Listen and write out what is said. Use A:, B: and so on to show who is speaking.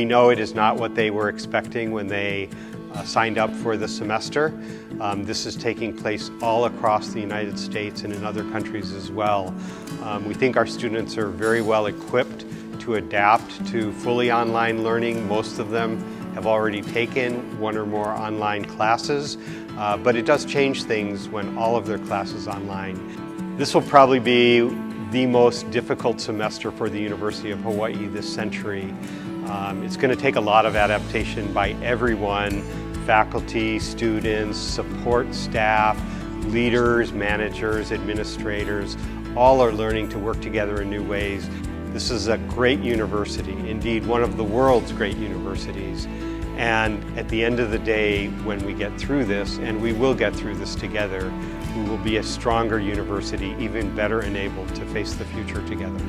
A: We know it is not what they were expecting when they signed up for the semester. This is taking place all across the United States and in other countries as well. We think our students are very well equipped to adapt to fully online learning. Most of them have already taken one or more online classes, but it does change things when all of their classes online. This will probably be the most difficult semester for the University of Hawaii this century. It's going to take a lot of adaptation by everyone, faculty, students, support staff, leaders, managers, administrators, all are learning to work together in new ways. This is a great university, indeed one of the world's great universities. And at the end of the day, when we get through this, and we will get through this together, we will be a stronger university, even better enabled to face the future together.